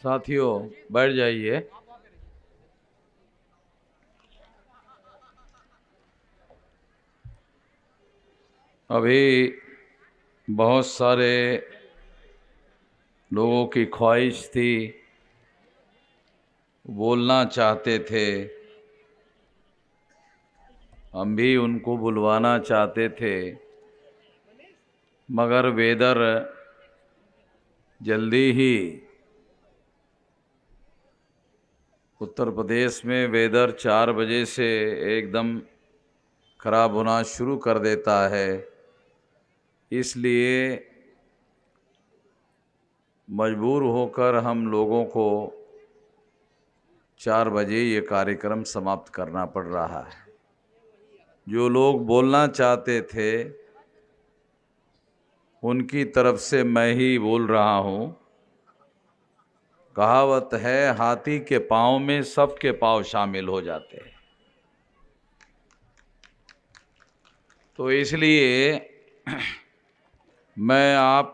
साथियों, बैठ जाइए। अभी बहुत सारे लोगों की ख्वाहिश थी, बोलना चाहते थे, हम भी उनको बुलवाना चाहते थे, मगर वेदर जल्दी ही उत्तर प्रदेश में वेदर 4 बजे से एकदम खराब होना शुरू कर देता है। इसलिए मजबूर होकर हम लोगों को 4 बजे ये कार्यक्रम समाप्त करना पड़ रहा है। जो लोग बोलना चाहते थे उनकी तरफ से मैं ही बोल रहा हूँ। कहावत है, हाथी के पाँव में सबके पाँव शामिल हो जाते हैं। तो इसलिए मैं आप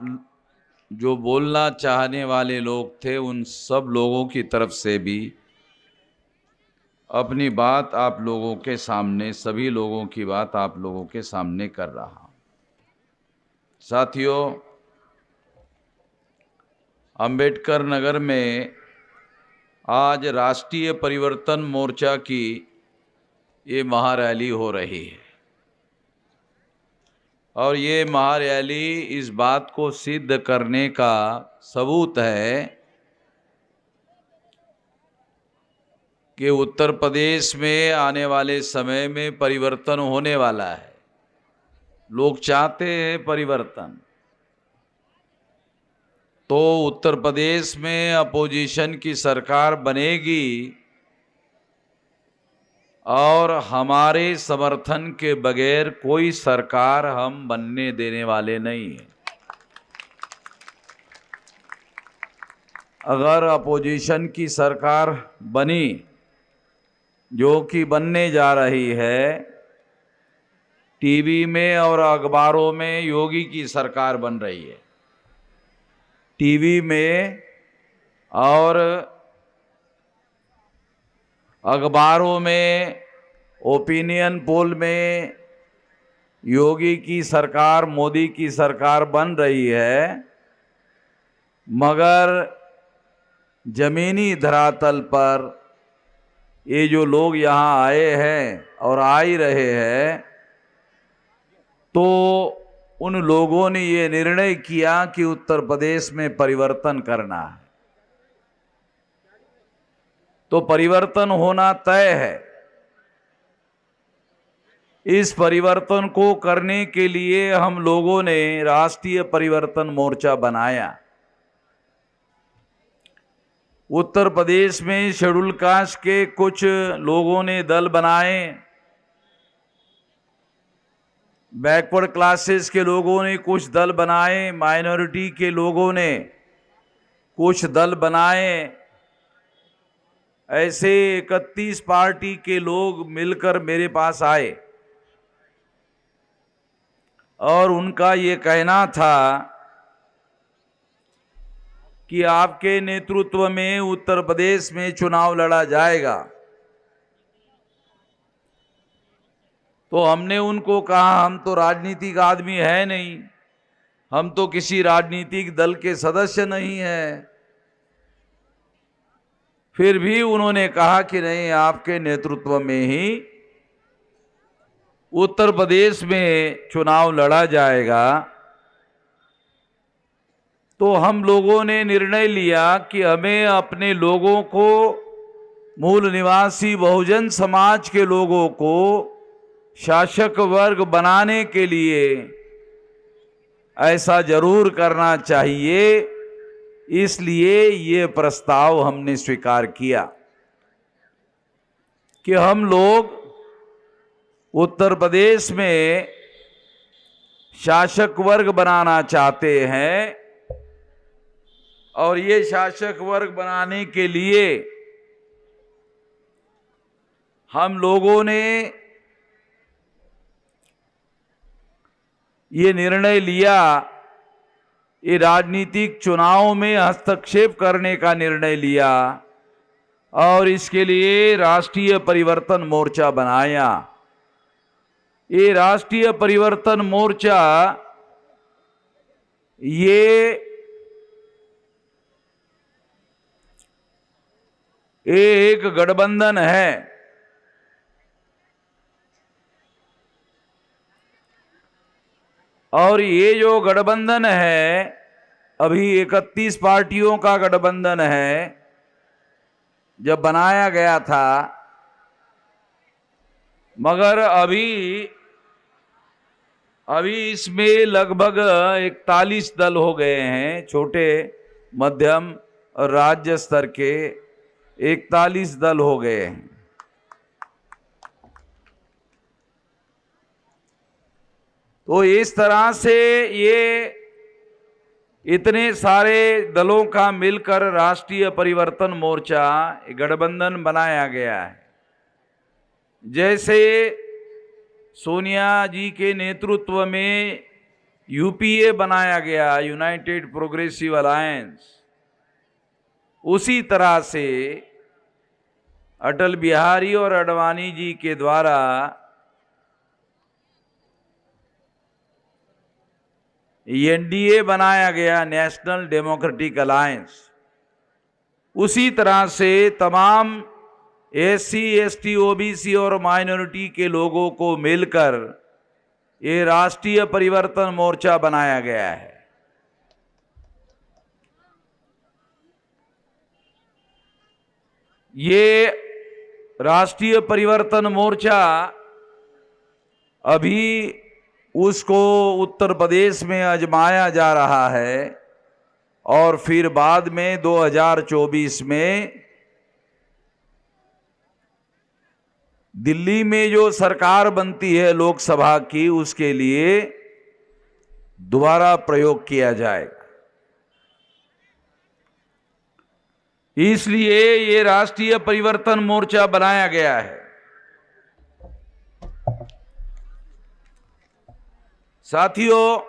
जो बोलना चाहने वाले लोग थे उन सब लोगों की तरफ से भी अपनी बात आप लोगों के सामने, सभी लोगों की बात आप लोगों के सामने कर रहा हूँ। साथियों, अंबेडकर नगर में आज राष्ट्रीय परिवर्तन मोर्चा की ये महारैली हो रही है और ये महारैली इस बात को सिद्ध करने का सबूत है कि उत्तर प्रदेश में आने वाले समय में परिवर्तन होने वाला है। लोग चाहते हैं परिवर्तन। तो उत्तर प्रदेश में अपोजिशन की सरकार बनेगी और हमारे समर्थन के बगैर कोई सरकार हम बनने देने वाले नहीं हैं। अगर अपोजिशन की सरकार बनी, जो कि बनने जा रही है, टीवी में और अखबारों में योगी की सरकार बन रही है। टीवी में और अखबारों में, ओपिनियन पोल में योगी की सरकार, मोदी की सरकार बन रही है, मगर जमीनी धरातल पर ये जो लोग यहाँ आए हैं और आ ही रहे हैं, तो उन लोगों ने ये निर्णय किया कि उत्तर प्रदेश में परिवर्तन करना है। तो परिवर्तन होना तय है। इस परिवर्तन को करने के लिए हम लोगों ने राष्ट्रीय परिवर्तन मोर्चा बनाया। उत्तर प्रदेश में शेड्यूल कास्ट के कुछ लोगों ने दल बनाए, बैकवर्ड क्लासेस के लोगों ने कुछ दल बनाए, माइनॉरिटी के लोगों ने कुछ दल बनाए। ऐसे 31 पार्टी के लोग मिलकर मेरे पास आए और उनका ये कहना था कि आपके नेतृत्व में उत्तर प्रदेश में चुनाव लड़ा जाएगा। तो हमने उनको कहा, हम तो राजनीतिक आदमी है नहीं, हम तो किसी राजनीतिक दल के सदस्य नहीं हैं। फिर भी उन्होंने कहा कि नहीं, आपके नेतृत्व में ही उत्तर प्रदेश में चुनाव लड़ा जाएगा। तो हम लोगों ने निर्णय लिया कि हमें अपने लोगों को, मूल निवासी बहुजन समाज के लोगों को शासक वर्ग बनाने के लिए ऐसा जरूर करना चाहिए। इसलिए ये प्रस्ताव हमने स्वीकार किया कि हम लोग उत्तर प्रदेश में शासक वर्ग बनाना चाहते हैं और ये शासक वर्ग बनाने के लिए हम लोगों ने ये निर्णय लिया ये राजनीतिक चुनाव में हस्तक्षेप करने का निर्णय लिया और इसके लिए राष्ट्रीय परिवर्तन मोर्चा बनाया। ये राष्ट्रीय परिवर्तन मोर्चा ये एक गठबंधन है। और ये जो गठबंधन है अभी 31 पार्टियों का गठबंधन है। जब बनाया गया था, मगर अभी इसमें लगभग 41 दल हो गए हैं। छोटे, मध्यम और राज्य स्तर के 41 दल हो गए हैं। तो इस तरह से ये इतने सारे दलों का मिलकर राष्ट्रीय परिवर्तन मोर्चा गठबंधन बनाया गया है। जैसे सोनिया जी के नेतृत्व में यूपीए बनाया गया, यूनाइटेड प्रोग्रेसिव अलायंस, उसी तरह से अटल बिहारी और आडवाणी जी के द्वारा एनडीए बनाया गया, नेशनल डेमोक्रेटिक अलायंस। उसी तरह से तमाम एससी, एसटी, ओबीसी और माइनॉरिटी के लोगों को मिलकर ये राष्ट्रीय परिवर्तन मोर्चा बनाया गया है। ये राष्ट्रीय परिवर्तन मोर्चा अभी उसको उत्तर प्रदेश में आजमाया जा रहा है और फिर बाद में 2024 में दिल्ली में जो सरकार बनती है लोकसभा की, उसके लिए दोबारा प्रयोग किया जाएगा। इसलिए ये राष्ट्रीय परिवर्तन मोर्चा बनाया गया है। साथियों,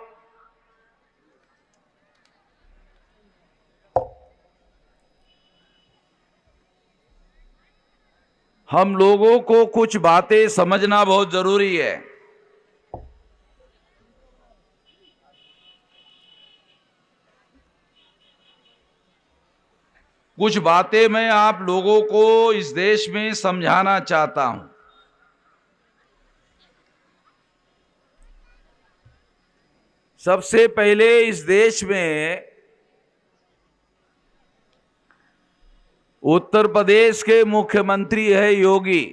हम लोगों को कुछ बातें समझना बहुत जरूरी है। कुछ बातें मैं आप लोगों को इस देश में समझाना चाहता हूं। सबसे पहले इस देश में उत्तर प्रदेश के मुख्यमंत्री है योगी।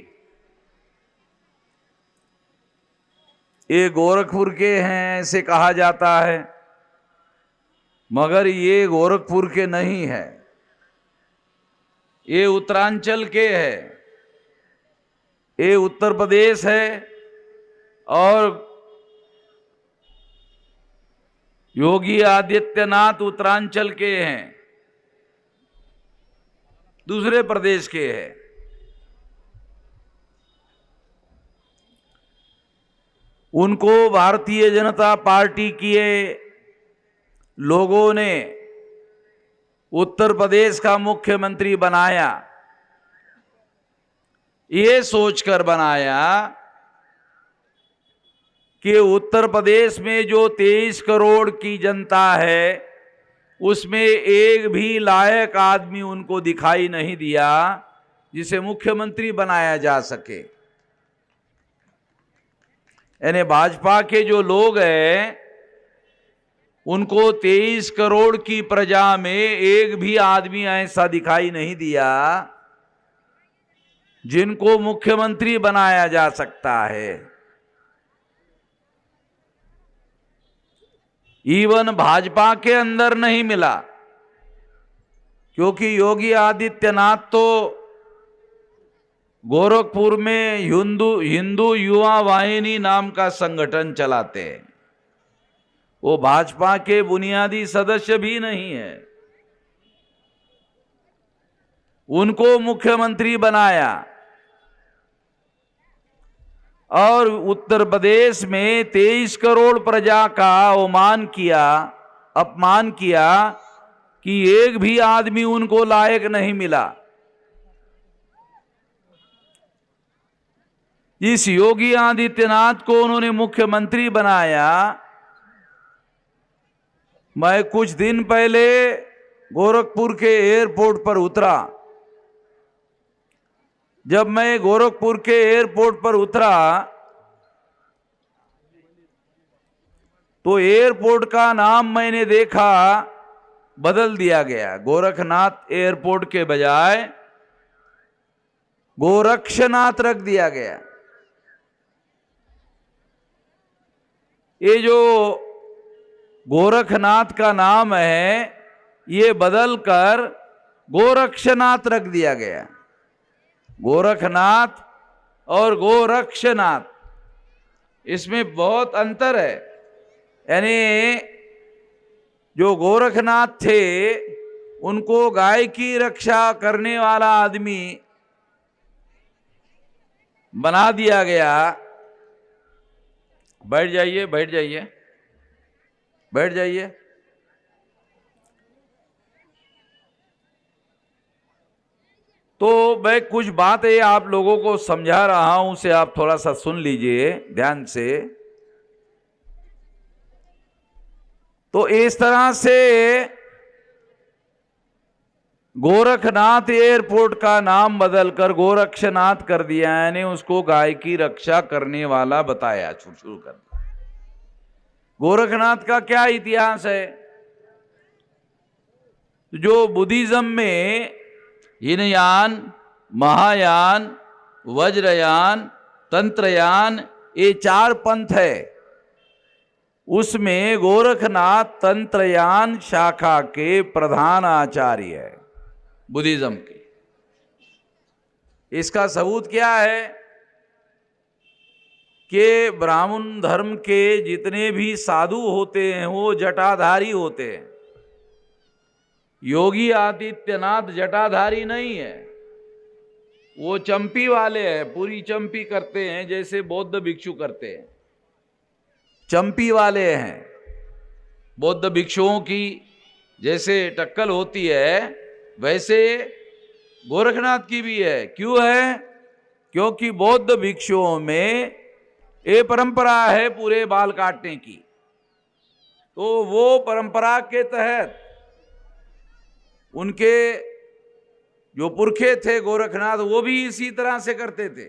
ये गोरखपुर के हैं ऐसे कहा जाता है, मगर ये गोरखपुर के नहीं है, ये उत्तरांचल के है, ये उत्तर प्रदेश है। और योगी आदित्यनाथ उत्तरांचल के हैं, दूसरे प्रदेश के हैं। उनको भारतीय जनता पार्टी के लोगों ने उत्तर प्रदेश का मुख्यमंत्री बनाया, ये सोचकर बनाया कि उत्तर प्रदेश में जो 23 करोड़ की जनता है, उसमें एक भी लायक आदमी उनको दिखाई नहीं दिया जिसे मुख्यमंत्री बनाया जा सके। यानी भाजपा के जो लोग हैं, उनको 23 करोड़ की प्रजा में एक भी आदमी ऐसा दिखाई नहीं दिया जिनको मुख्यमंत्री बनाया जा सकता है। इवन भाजपा के अंदर नहीं मिला, क्योंकि योगी आदित्यनाथ तो गोरखपुर में हिंदू युवा वाहिनी नाम का संगठन चलाते हैं। वो भाजपा के बुनियादी सदस्य भी नहीं है। उनको मुख्यमंत्री बनाया और उत्तर प्रदेश में 23 करोड़ प्रजा का अवमान किया अपमान किया कि एक भी आदमी उनको लायक नहीं मिला। इस योगी आदित्यनाथ को उन्होंने मुख्यमंत्री बनाया। मैं कुछ दिन पहले गोरखपुर के एयरपोर्ट पर उतरा। जब मैं गोरखपुर के एयरपोर्ट पर उतरा तो एयरपोर्ट का नाम मैंने देखा बदल दिया गया। गोरखनाथ एयरपोर्ट के बजाय गोरक्षनाथ रख दिया गया। ये जो गोरखनाथ का नाम है ये बदलकर गोरक्षनाथ रख दिया गया। गोरखनाथ और गोरक्षनाथ, इसमें बहुत अंतर है। यानी जो गोरखनाथ थे उनको गाय की रक्षा करने वाला आदमी बना दिया गया। बैठ जाइए, बैठ जाइए, बैठ जाइए। तो मैं कुछ बातें आप लोगों को समझा रहा हूं, उसे आप थोड़ा सा सुन लीजिए ध्यान से। तो इस तरह से गोरखनाथ एयरपोर्ट का नाम बदलकर गोरक्षनाथ कर दिया, यानी उसको गाय की रक्षा करने वाला बताया, शुरू कर दिया। गोरखनाथ का क्या इतिहास है? जो बुद्धिज्म में हीनयान, महायान, वज्रयान, तंत्रयान, ये 4 पंथ है। उसमें गोरखनाथ तंत्रयान शाखा के प्रधान आचार्य है बुद्धिज्म के। इसका सबूत क्या है कि ब्राह्मण धर्म के जितने भी साधु होते हैं वो जटाधारी होते हैं। योगी आदित्यनाथ जटाधारी नहीं है, वो चंपी वाले हैं, पूरी चंपी करते हैं जैसे बौद्ध भिक्षु करते हैं। चंपी वाले हैं। बौद्ध भिक्षुओं की जैसे टक्कल होती है वैसे गोरखनाथ की भी है। क्यों है? क्योंकि बौद्ध भिक्षुओं में ये परंपरा है पूरे बाल काटने की। तो वो परंपरा के तहत उनके जो पुरखे थे गोरखनाथ वो भी इसी तरह से करते थे।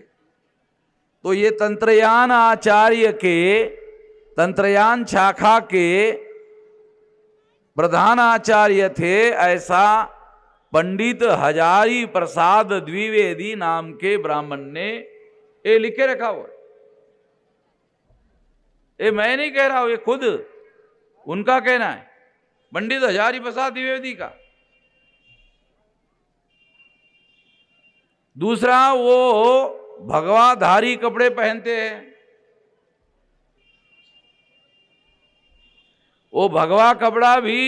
तो ये तंत्रयान आचार्य के, तंत्रयान शाखा के प्रधान आचार्य थे, ऐसा पंडित हजारी प्रसाद द्विवेदी नाम के ब्राह्मण ने ये लिखे रखा हुआ। ये मैं नहीं कह रहा हूं, ये खुद उनका कहना है, पंडित हजारी प्रसाद द्विवेदी का। दूसरा, वो भगवाधारी कपड़े पहनते हैं। वो भगवा कपड़ा भी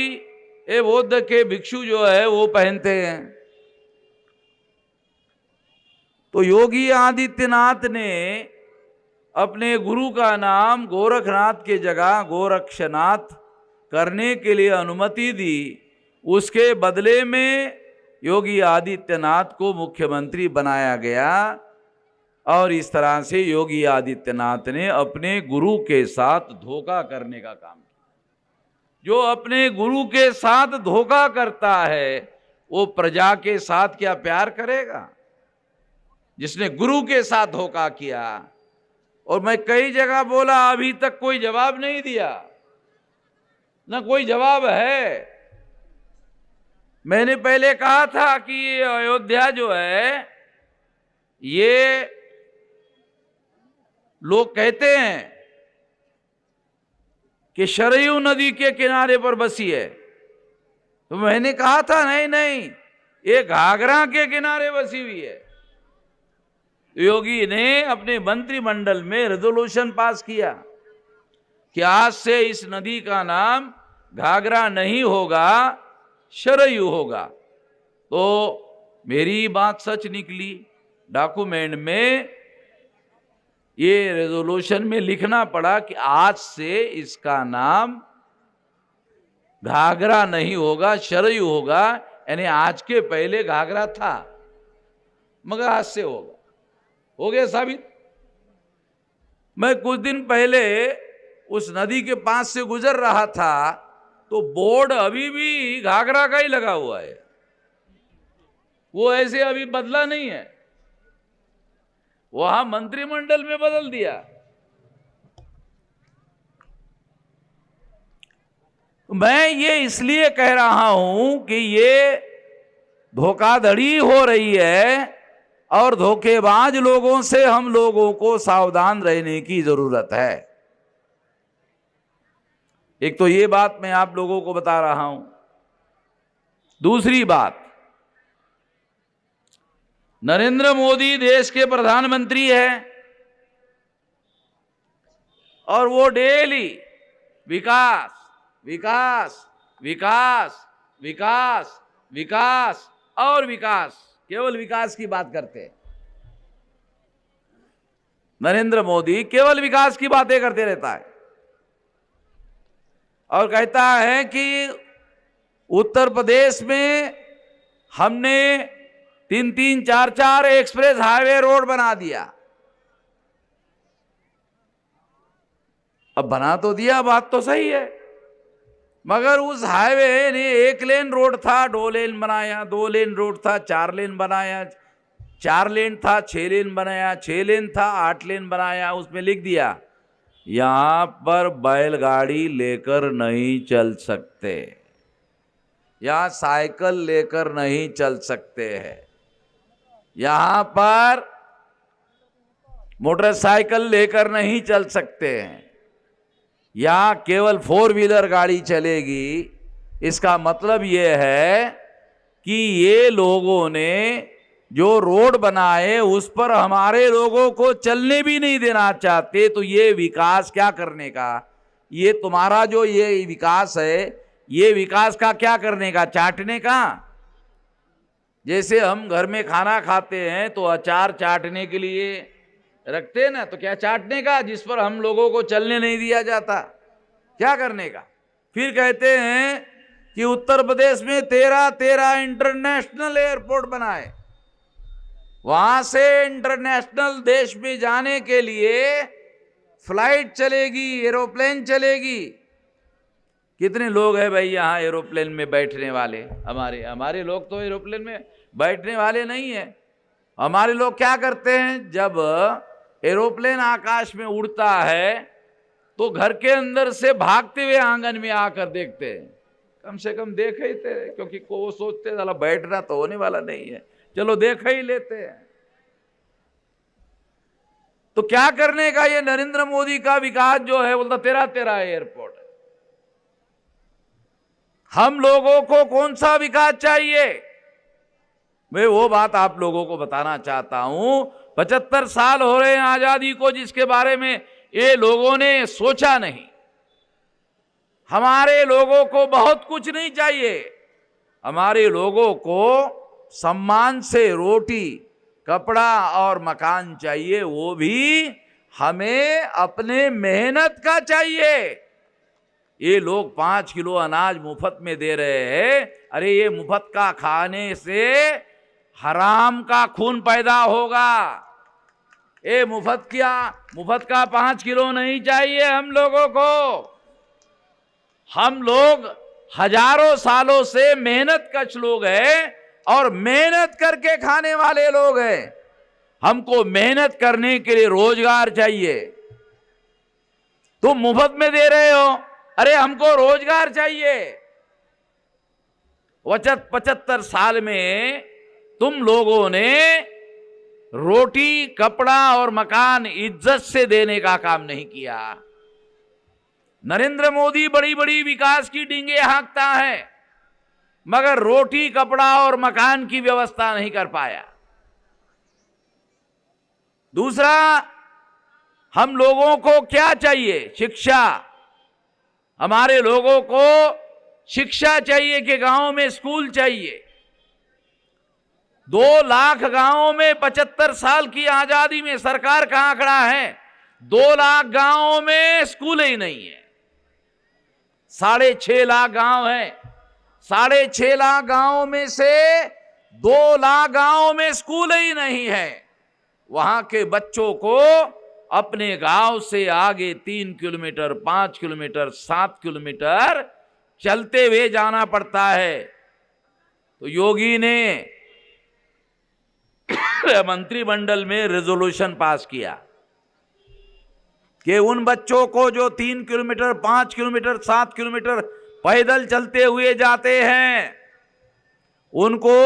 ये बौद्ध के भिक्षु जो है वो पहनते हैं। तो योगी आदित्यनाथ ने अपने गुरु का नाम गोरखनाथ के जगह गोरक्षनाथ करने के लिए अनुमति दी। उसके बदले में योगी आदित्यनाथ को मुख्यमंत्री बनाया गया और इस तरह से योगी आदित्यनाथ ने अपने गुरु के साथ धोखा करने का काम किया। जो अपने गुरु के साथ धोखा करता है वो प्रजा के साथ क्या प्यार करेगा? जिसने गुरु के साथ धोखा किया, और मैं कई जगह बोला, अभी तक कोई जवाब नहीं दिया, ना कोई जवाब है। मैंने पहले कहा था कि ये अयोध्या जो है, ये लोग कहते हैं कि सरयू नदी के किनारे पर बसी है। तो मैंने कहा था नहीं नहीं, ये घाघरा के किनारे बसी हुई है। योगी ने अपने मंत्रिमंडल में रेजोल्यूशन पास किया कि आज से इस नदी का नाम घाघरा नहीं होगा, सरयू होगा। तो मेरी बात सच निकली। डॉक्यूमेंट में ये रेजोल्यूशन में लिखना पड़ा कि आज से इसका नाम घाघरा नहीं होगा, सरयू होगा। यानी आज के पहले घाघरा था, मगर आज से होगा। हो गया साबित। मैं कुछ दिन पहले उस नदी के पास से गुजर रहा था, तो बोर्ड अभी भी घाघरा का ही लगा हुआ है, वो ऐसे अभी बदला नहीं है। वहां मंत्रिमंडल में बदल दिया। मैं ये इसलिए कह रहा हूं कि ये धोखाधड़ी हो रही है और धोखेबाज लोगों से हम लोगों को सावधान रहने की जरूरत है। एक तो ये बात मैं आप लोगों को बता रहा हूं। दूसरी बात, नरेंद्र मोदी देश के प्रधानमंत्री हैं और वो डेली विकास विकास विकास विकास विकास और विकास, केवल विकास की बात करते हैं। नरेंद्र मोदी केवल विकास की बातें करते रहता है और कहता है कि उत्तर प्रदेश में हमने 3-3, 4-4 एक्सप्रेस हाईवे रोड बना दिया। अब बना तो दिया, बात तो सही है, मगर उस हाईवे ने 1 लेन रोड था 2 लेन बनाया, 2 लेन रोड था 4 लेन बनाया, 4 लेन था 6 लेन बनाया, 6 लेन था 8 लेन बनाया। उसमें लिख दिया यहां पर बैलगाड़ी लेकर नहीं चल सकते, यहां साइकिल लेकर नहीं चल सकते हैं, यहां पर मोटरसाइकिल लेकर नहीं चल सकते हैं, यहां केवल 4 व्हीलर गाड़ी चलेगी। इसका मतलब यह है कि ये लोगों ने जो रोड बनाए उस पर हमारे लोगों को चलने भी नहीं देना चाहते। तो ये विकास क्या करने का? ये तुम्हारा जो ये विकास है, ये विकास का क्या करने का? चाटने का। जैसे हम घर में खाना खाते हैं तो अचार चाटने के लिए रखते हैं ना, तो क्या चाटने का, जिस पर हम लोगों को चलने नहीं दिया जाता, क्या करने का? फिर कहते हैं कि उत्तर प्रदेश में 13 इंटरनेशनल एयरपोर्ट बनाए, वहां से इंटरनेशनल देश में जाने के लिए फ्लाइट चलेगी, एरोप्लेन चलेगी। कितने लोग हैं भाई यहाँ एरोप्लेन में बैठने वाले? हमारे लोग तो एरोप्लेन में बैठने वाले नहीं है। हमारे लोग क्या करते हैं, जब एरोप्लेन आकाश में उड़ता है तो घर के अंदर से भागते हुए आंगन में आकर देखते हैं। कम से कम देख ही थे, क्योंकि वो सोचते साला बैठना तो होने वाला नहीं है, चलो देख ही लेते हैं। तो क्या करने का ये नरेंद्र मोदी का विकास जो है, बोलता 13 एयरपोर्ट है। हम लोगों को कौन सा विकास चाहिए? मैं वो बात आप लोगों को बताना चाहता हूं। 75 साल हो रहे हैं आजादी को, जिसके बारे में ये लोगों ने सोचा नहीं। हमारे लोगों को बहुत कुछ नहीं चाहिए, हमारे लोगों को सम्मान से रोटी, कपड़ा और मकान चाहिए, वो भी हमें अपने मेहनत का चाहिए। ये लोग 5 किलो अनाज मुफ्त में दे रहे हैं। अरे ये मुफ्त का खाने से हराम का खून पैदा होगा। ये मुफ्त का 5 किलो नहीं चाहिए हम लोगों को। हम लोग हजारों सालों से मेहनत कश लोग हैं और मेहनत करके खाने वाले लोग हैं। हमको मेहनत करने के लिए रोजगार चाहिए। तुम मुफ्त में दे रहे हो, अरे हमको रोजगार चाहिए। 75 साल में तुम लोगों ने रोटी, कपड़ा और मकान इज्जत से देने का काम नहीं किया। नरेंद्र मोदी बड़ी बड़ी विकास की डींगे हाँकता है, मगर रोटी, कपड़ा और मकान की व्यवस्था नहीं कर पाया। दूसरा, हम लोगों को क्या चाहिए? शिक्षा। हमारे लोगों को शिक्षा चाहिए कि गांव में स्कूल चाहिए। 2 लाख गांवों में 75 साल की आजादी में सरकार का आंकड़ा है, 2 लाख गांवों में स्कूल ही नहीं है। 6.5 लाख गांव हैं। 6.5 लाख गांवों में से 2 लाख गांवों में स्कूल ही नहीं है। वहां के बच्चों को अपने गांव से आगे 3 किलोमीटर, 5 किलोमीटर, 7 किलोमीटर चलते हुए जाना पड़ता है। तो योगी ने मंत्रिमंडल में रेजोल्यूशन पास किया कि उन बच्चों को जो 3 किलोमीटर, 5 किलोमीटर, 7 किलोमीटर पैदल चलते हुए जाते हैं, उनको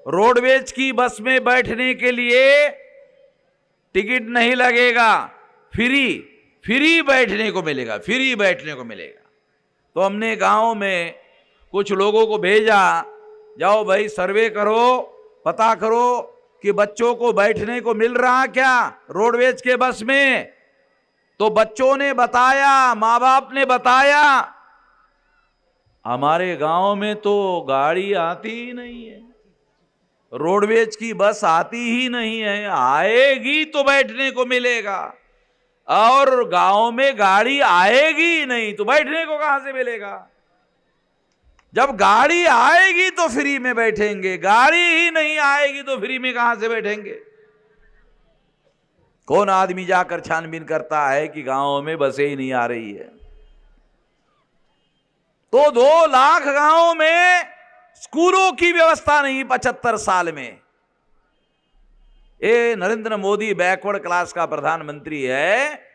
रोडवेज की बस में बैठने के लिए टिकट नहीं लगेगा, फ्री बैठने को मिलेगा, फ्री बैठने को मिलेगा। तो हमने गांव में कुछ लोगों को भेजा, जाओ भाई सर्वे करो, पता करो कि बच्चों को बैठने को मिल रहा क्या रोडवेज के बस में। तो बच्चों ने बताया, माँ बाप ने बताया, हमारे गांव में तो गाड़ी आती ही नहीं है, रोडवेज की बस आती ही नहीं है, आएगी तो बैठने को मिलेगा, और गांव में गाड़ी आएगी ही नहीं तो बैठने को कहां से मिलेगा। जब गाड़ी आएगी तो फ्री में बैठेंगे, गाड़ी ही नहीं आएगी तो फ्री में कहां से बैठेंगे। कौन आदमी जाकर छानबीन करता है कि गांवों में बसें ही नहीं आ रही है। तो 2 लाख गांवों में स्कूलों की व्यवस्था नहीं 75 साल में। ये नरेंद्र मोदी बैकवर्ड क्लास का प्रधानमंत्री है।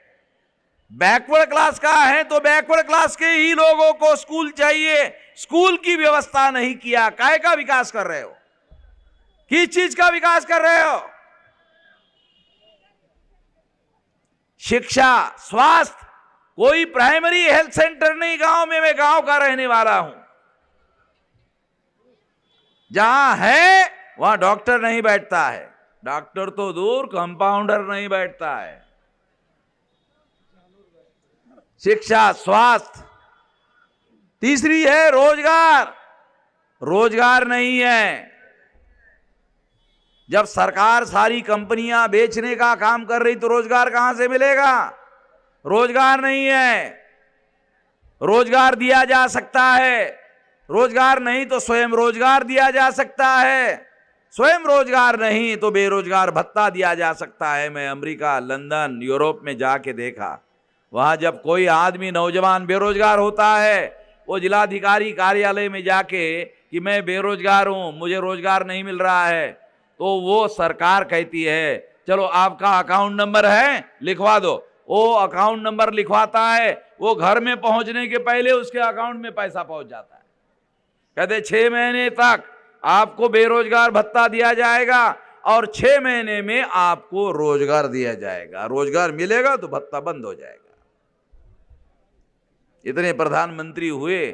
बैकवर्ड क्लास का है तो बैकवर्ड क्लास के ही लोगों को स्कूल चाहिए, स्कूल की व्यवस्था नहीं किया। काय का विकास कर रहे हो, किस चीज का विकास कर रहे हो। शिक्षा, स्वास्थ्य, कोई प्राइमरी हेल्थ सेंटर नहीं गांव में। मैं गांव का रहने वाला हूं, जहां है वहां डॉक्टर नहीं बैठता है, डॉक्टर तो दूर कंपाउंडर नहीं बैठता है। शिक्षा, स्वास्थ्य। तीसरी है रोजगार, रोजगार नहीं है। जब सरकार सारी कंपनियां बेचने का काम कर रही तो रोजगार कहां से मिलेगा। रोजगार नहीं है। रोजगार दिया जा सकता है, रोजगार नहीं तो स्वयं रोजगार दिया जा सकता है, स्वयं रोजगार नहीं तो बेरोजगार भत्ता दिया जा सकता है। मैं अमेरिका, लंदन, यूरोप में जाके देखा, वहां जब कोई आदमी नौजवान बेरोजगार होता है, वो जिलाधिकारी कार्यालय में जाके कि मैं बेरोजगार हूं, मुझे रोजगार नहीं मिल रहा है, तो वो सरकार कहती है चलो आपका अकाउंट नंबर है, लिखवा दो। वो अकाउंट नंबर लिखवाता है, वो घर में पहुंचने के पहले उसके अकाउंट में पैसा पहुंच जाता है। कहते 6 महीने तक आपको बेरोजगार भत्ता दिया जाएगा और 6 महीने में आपको रोजगार दिया जाएगा। रोजगार मिलेगा तो भत्ता बंद हो जाएगा। इतने प्रधानमंत्री हुए,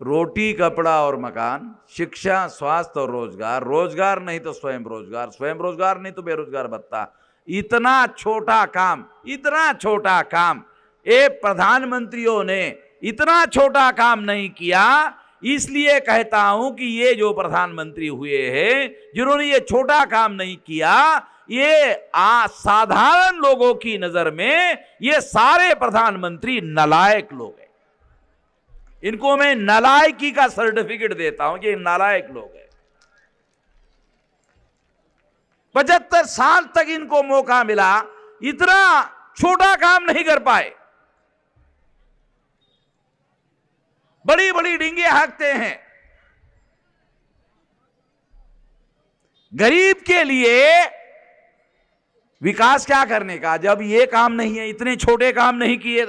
रोटी, कपड़ा और मकान, शिक्षा, स्वास्थ्य और रोजगार, रोजगार नहीं तो स्वयं रोजगार, स्वयं रोजगार नहीं तो बेरोजगार भत्ता। इतना छोटा काम, इतना छोटा काम ये प्रधानमंत्रियों ने इतना छोटा काम नहीं किया। इसलिए कहता हूं कि ये जो प्रधानमंत्री हुए हैं, जिन्होंने ये छोटा काम नहीं किया, ये साधारण लोगों की नजर में ये सारे प्रधानमंत्री नालायक लोग हैं। इनको मैं नालायकी का सर्टिफिकेट देता हूं कि ये नालायक लोग हैं। 75 साल तक इनको मौका मिला, इतना छोटा काम नहीं कर पाए। बड़ी बड़ी डींगे हाँकते हैं। गरीब के लिए विकास क्या करने का, जब ये काम नहीं है, इतने छोटे काम नहीं किए।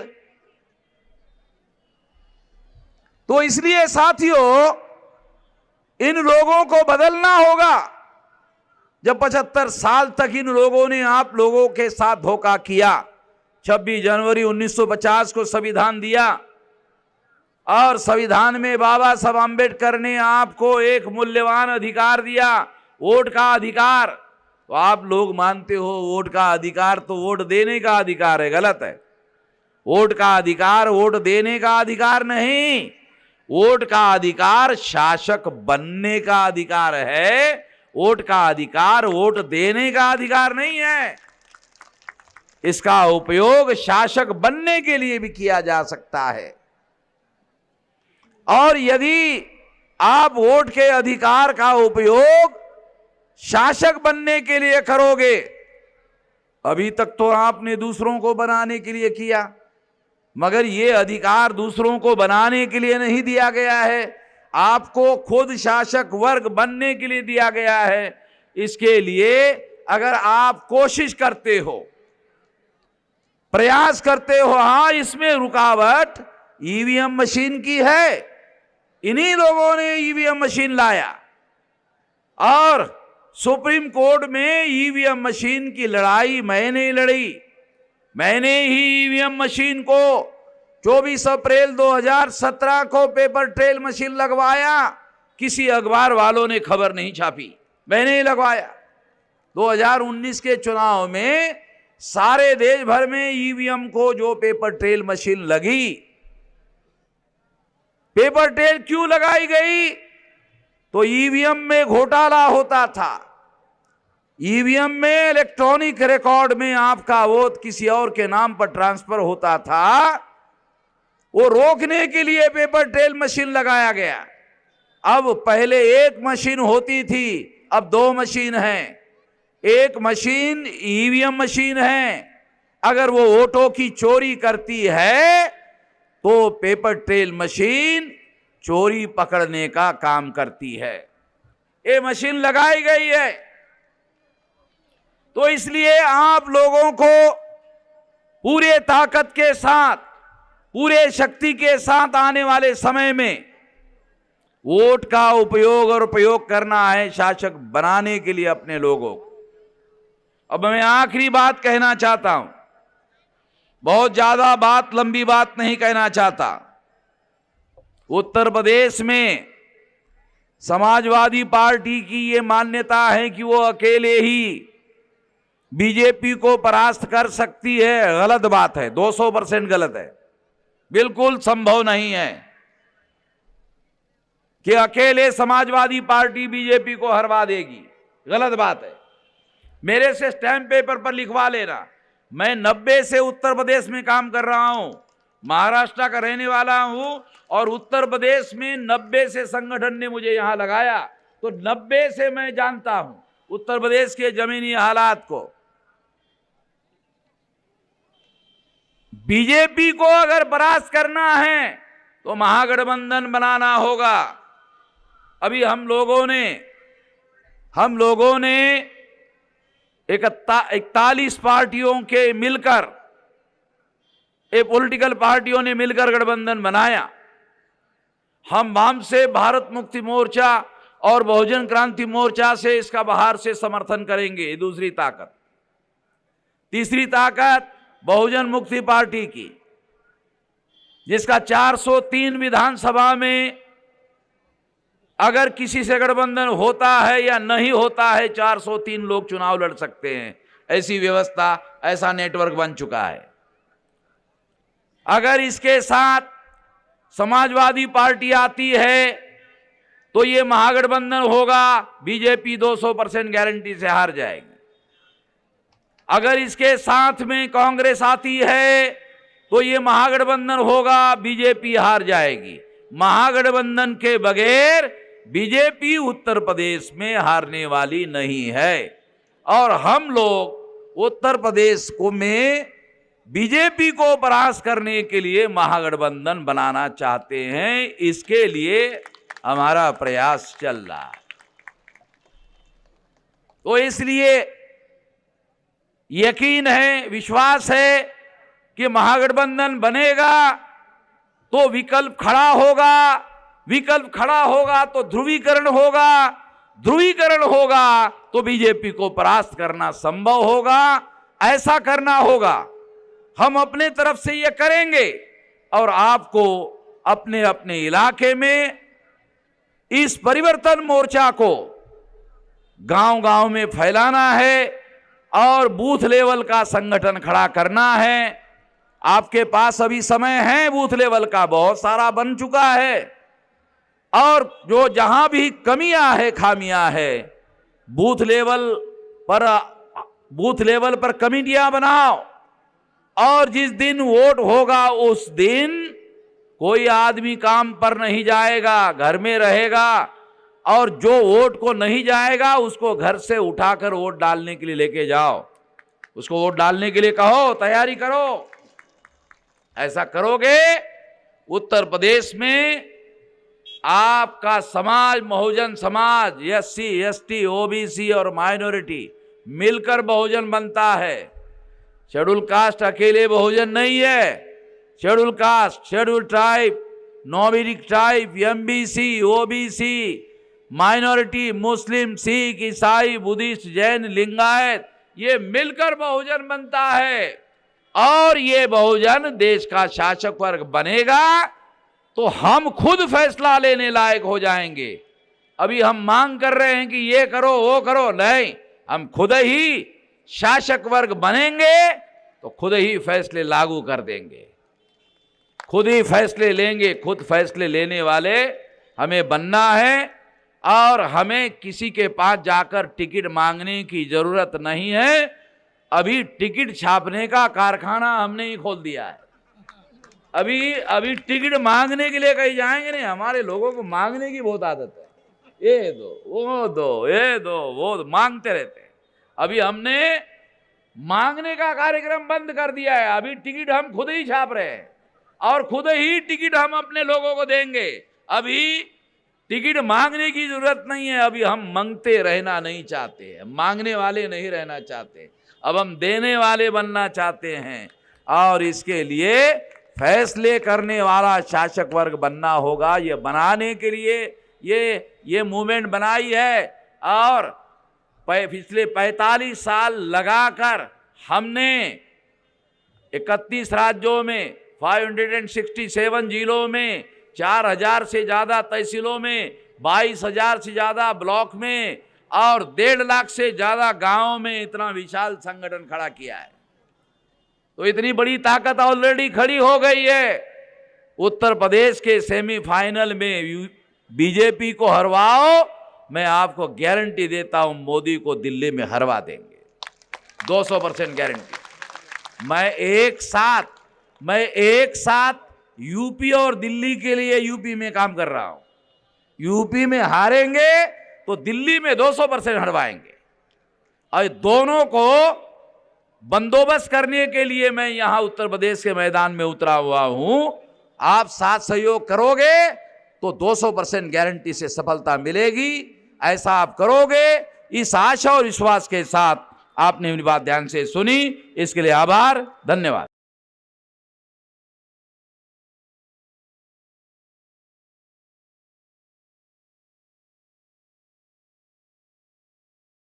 तो इसलिए साथियों, इन लोगों को बदलना होगा। जब 75 साल तक इन लोगों ने आप लोगों के साथ धोखा किया, 26 जनवरी 1950 को संविधान दिया और संविधान में बाबा साहब आंबेडकर ने आपको एक मूल्यवान अधिकार दिया, वोट का अधिकार। तो आप लोग मानते हो वोट का अधिकार तो वोट देने का अधिकार है, गलत है। वोट का अधिकार वोट देने का अधिकार नहीं, वोट का अधिकार शासक बनने का अधिकार है। वोट का अधिकार वोट देने का अधिकार नहीं है। इसका उपयोग शासक बनने के लिए भी किया जा सकता है। और यदि आप वोट के अधिकार का उपयोग शासक बनने के लिए करोगे, अभी तक तो आपने दूसरों को बनाने के लिए किया, मगर ये अधिकार दूसरों को बनाने के लिए नहीं दिया गया है, आपको खुद शासक वर्ग बनने के लिए दिया गया है। इसके लिए अगर आप कोशिश करते हो, प्रयास करते हो, हां इसमें रुकावट ईवीएम मशीन की है, इन्हीं लोगों ने ईवीएम मशीन लाया और सुप्रीम कोर्ट में ईवीएम मशीन की लड़ाई मैंने लड़ी। मैंने ही ईवीएम मशीन को 24 अप्रैल 2017 को पेपर ट्रेल मशीन लगवाया। किसी अखबार वालों ने खबर नहीं छापी, मैंने ही लगवाया। 2019 के चुनाव में सारे देश भर में ईवीएम को जो पेपर ट्रेल मशीन लगी, पेपर ट्रेल क्यों लगाई गई? तो ईवीएम में घोटाला होता था। ईवीएम में इलेक्ट्रॉनिक रिकॉर्ड में आपका वोट किसी और के नाम पर ट्रांसफर होता था, वो रोकने के लिए पेपर ट्रेल मशीन लगाया गया। अब पहले एक मशीन होती थी, अब 2 मशीन हैं। एक मशीन ईवीएम मशीन है, अगर वो वोटों की चोरी करती है तो पेपर ट्रेल मशीन चोरी पकड़ने का काम करती है। ये मशीन लगाई गई है। तो इसलिए आप लोगों को पूरे ताकत के साथ, पूरे शक्ति के साथ आने वाले समय में वोट का उपयोग और प्रयोग करना है शासक बनाने के लिए अपने लोगों को। अब मैं आखिरी बात कहना चाहता हूं, बहुत ज्यादा बात, लंबी बात नहीं कहना चाहता। उत्तर प्रदेश में समाजवादी पार्टी की ये मान्यता है कि वो अकेले ही बीजेपी को परास्त कर सकती है। गलत बात है, 200% गलत है। बिल्कुल संभव नहीं है कि अकेले समाजवादी पार्टी बीजेपी को हरवा देगी, गलत बात है। मेरे से स्टैम्प पेपर पर लिखवा लेना, मैं 90 से उत्तर प्रदेश में काम कर रहा हूं, महाराष्ट्र का रहने वाला हूं, और उत्तर प्रदेश में 90 से संगठन ने मुझे यहां लगाया, तो 90 से मैं जानता हूं उत्तर प्रदेश के जमीनी हालात को। बीजेपी को अगर परास्त करना है तो महागठबंधन बनाना होगा। अभी हम लोगों ने 41 पार्टियों के मिलकर, पॉलिटिकल पार्टियों ने मिलकर गठबंधन बनाया। हम वाम से भारत मुक्ति मोर्चा और बहुजन क्रांति मोर्चा से इसका बाहर से समर्थन करेंगे, दूसरी ताकत। तीसरी ताकत बहुजन मुक्ति पार्टी की, जिसका 403 विधानसभा में अगर किसी से गठबंधन होता है या नहीं होता है, 403 लोग चुनाव लड़ सकते हैं। ऐसी व्यवस्था, ऐसा नेटवर्क बन चुका है। अगर इसके साथ समाजवादी पार्टी आती है तो ये महागठबंधन होगा, बीजेपी 200% गारंटी से हार जाएगी। अगर इसके साथ में कांग्रेस आती है तो ये महागठबंधन होगा, बीजेपी हार जाएगी। महागठबंधन के बगैर बीजेपी उत्तर प्रदेश में हारने वाली नहीं है। और हम लोग उत्तर प्रदेश में बीजेपी को परास्त करने के लिए महागठबंधन बनाना चाहते हैं। इसके लिए हमारा प्रयास चल रहा है। तो इसलिए यकीन है, विश्वास है कि महागठबंधन बनेगा तो विकल्प खड़ा होगा, विकल्प खड़ा होगा तो ध्रुवीकरण होगा, ध्रुवीकरण होगा तो बीजेपी को परास्त करना संभव होगा। ऐसा करना होगा, हम अपने तरफ से ये करेंगे और आपको अपने अपने इलाके में इस परिवर्तन मोर्चा को गांव-गांव में फैलाना है और बूथ लेवल का संगठन खड़ा करना है। आपके पास अभी समय है, बूथ लेवल का बहुत सारा बन चुका है, और जो जहां भी कमियां है, खामियां है, बूथ लेवल पर कमेटियां बनाओ, और जिस दिन वोट होगा उस दिन कोई आदमी काम पर नहीं जाएगा, घर में रहेगा, और जो वोट को नहीं जाएगा उसको घर से उठाकर वोट डालने के लिए लेके जाओ, उसको वोट डालने के लिए कहो, तैयारी करो। ऐसा करोगे, उत्तर प्रदेश में आपका समाज, Bahujan Samaj, SC, ST, OBC और माइनॉरिटी मिलकर बहुजन बनता है। शेड्यूल कास्ट अकेले बहुजन नहीं है। Schedule caste, schedule tribe, nomadic tribe, MBC, OBC, minority, Muslim, Sikh, ईसाई, बुद्धिस्ट, जैन, लिंगायत, ये मिलकर बहुजन बनता है। और ये बहुजन देश का शासक वर्ग बनेगा तो हम खुद फैसला लेने लायक हो जाएंगे। अभी हम मांग कर रहे हैं कि ये करो वो करो, नहीं, हम खुद ही शासक वर्ग बनेंगे तो खुद ही फैसले लागू कर देंगे, खुद ही फैसले लेंगे। खुद फैसले लेने वाले हमें बनना है और हमें किसी के पास जाकर टिकट मांगने की जरूरत नहीं है। अभी टिकट छापने का कारखाना हमने ही खोल दिया है। अभी टिकट मांगने के लिए कहीं जाएंगे नहीं। हमारे लोगों को मांगने की बहुत आदत है, ये दो वो दो, ये दो वो दो, मांगते रहते हैं। अभी हमने मांगने का कार्यक्रम बंद कर दिया है। अभी टिकट हम खुद ही छाप रहे हैं और खुद ही टिकट हम अपने लोगों को देंगे। अभी टिकट मांगने की जरूरत नहीं है। अभी हम मांगते रहना नहीं चाहते, मांगने वाले नहीं रहना चाहते। अब हम देने वाले बनना चाहते हैं और इसके लिए फैसले करने वाला शासक वर्ग बनना होगा। ये बनाने के लिए ये मूवमेंट बनाई है और पिछले 45 साल लगाकर हमने 31 राज्यों में, 567 जिलों में, 4000 से ज़्यादा तहसीलों में, 22,000 से ज़्यादा ब्लॉक में और 1.5 लाख से ज़्यादा गांवों में इतना विशाल संगठन खड़ा किया है। तो इतनी बड़ी ताकत ऑलरेडी खड़ी हो गई है। उत्तर प्रदेश के सेमीफाइनल में बीजेपी को हरवाओ, मैं आपको गारंटी देता हूं मोदी को दिल्ली में हरवा देंगे, 200% गारंटी। मैं एक साथ यूपी और दिल्ली के लिए यूपी में काम कर रहा हूं। यूपी में हारेंगे तो दिल्ली में 200% हरवाएंगे। और दोनों को बंदोबस्त करने के लिए मैं यहां उत्तर प्रदेश के मैदान में उतरा हुआ हूं। आप साथ सहयोग करोगे तो 200% गारंटी से सफलता मिलेगी। ऐसा आप करोगे, इस आशा और विश्वास के साथ आपने मेरी बात ध्यान से सुनी, इसके लिए आभार, धन्यवाद।